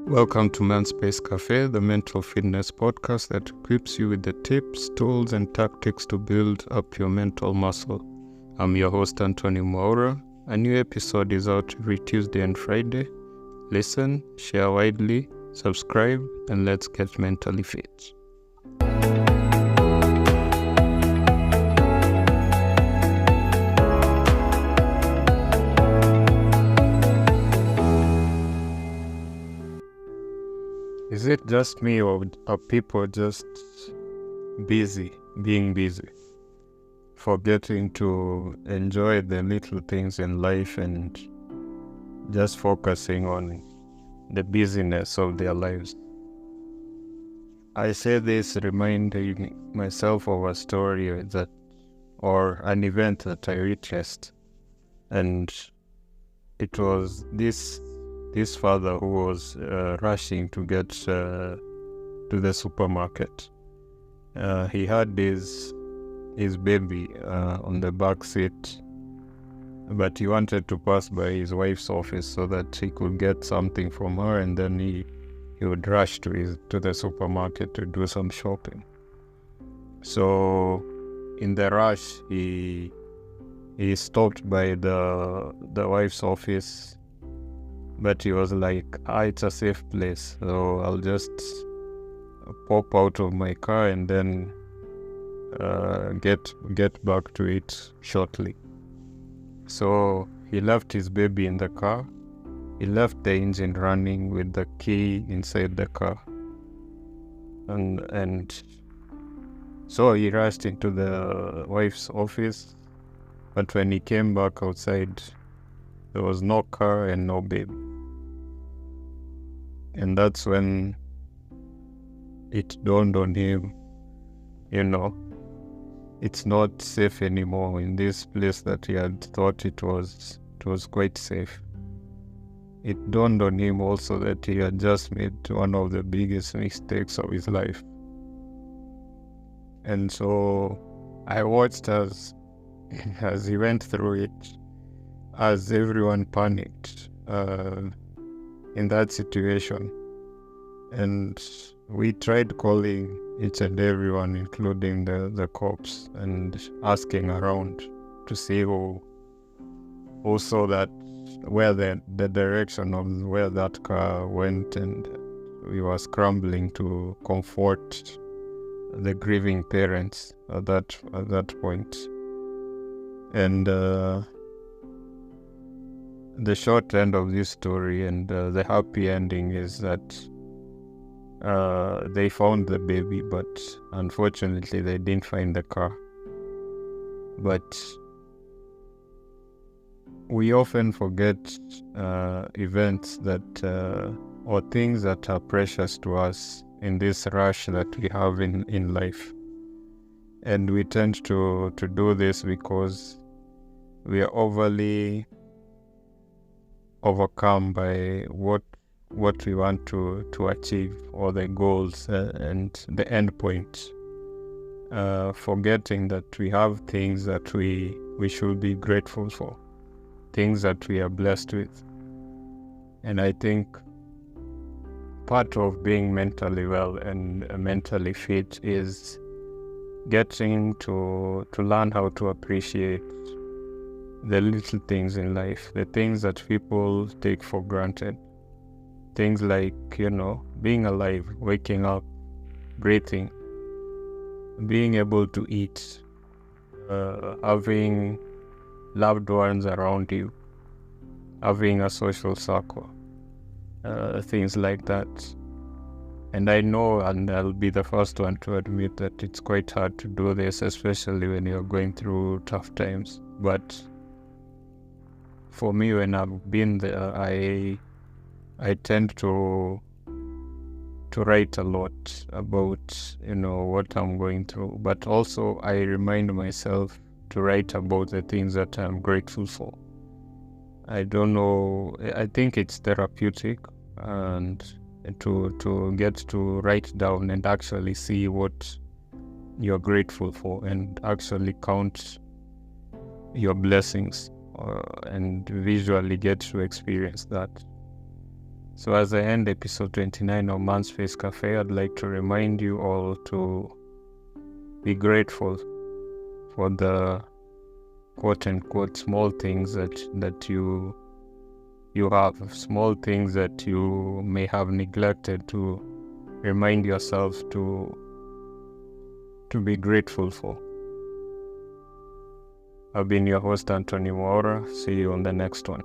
Welcome to Manspace Cafe, the mental fitness podcast that equips you with the tips, tools, and tactics to build up your mental muscle. I'm your host, Anthony Moura. A new episode is out every Tuesday and Friday. Listen, share widely, subscribe, and let's get mentally fit. Is it just me, or are people just being busy, forgetting to enjoy the little things in life and just focusing on the busyness of their lives? I say this reminding myself of a story or an event that I witnessed, and it was this father who was rushing to get to the supermarket. He had his baby on the back seat, but he wanted to pass by his wife's office so that he could get something from her, and then he would rush to the supermarket to do some shopping. So in the rush, he stopped by the wife's office. But he was like, it's a safe place, so I'll just pop out of my car and then get back to it shortly. So he left his baby in the car. He left the engine running with the key inside the car. And so he rushed into the wife's office. But when he came back outside, there was no car and no baby. And that's when it dawned on him, it's not safe anymore in this place that he had thought it was quite safe. It dawned on him also that he had just made one of the biggest mistakes of his life. And so I watched as he went through it, as everyone panicked in that situation. And we tried calling each and everyone, including the cops, and asking around to see who saw that, where the direction of where that car went, and we were scrambling to comfort the grieving parents at that point. And the short end of this story and the happy ending is that they found the baby, but unfortunately they didn't find the car. But we often forget events that or things that are precious to us in this rush that we have in life. And we tend to do this because we are overly overcome by what we want to achieve, or the goals and the end point, forgetting that we have things that we should be grateful for, things that we are blessed with. And I think part of being mentally well and mentally fit is getting to learn how to appreciate the little things in life, the things that people take for granted. Things like, being alive, waking up, breathing, being able to eat, having loved ones around you, having a social circle, things like that. And I know, and I'll be the first one to admit, that it's quite hard to do this, especially when you're going through tough times. But for me, when I've been there, I tend to write a lot about, what I'm going through. But also I remind myself to write about the things that I'm grateful for. I don't know, I think it's therapeutic, and to get to write down and actually see what you're grateful for and actually count your blessings and visually get to experience that. So as I end episode 29 of Man's Face Cafe, I'd like to remind you all to be grateful for the quote-unquote small things that you have, small things that you may have neglected to remind yourself to be grateful for. I've been your host, Anthony Moura. See you on the next one.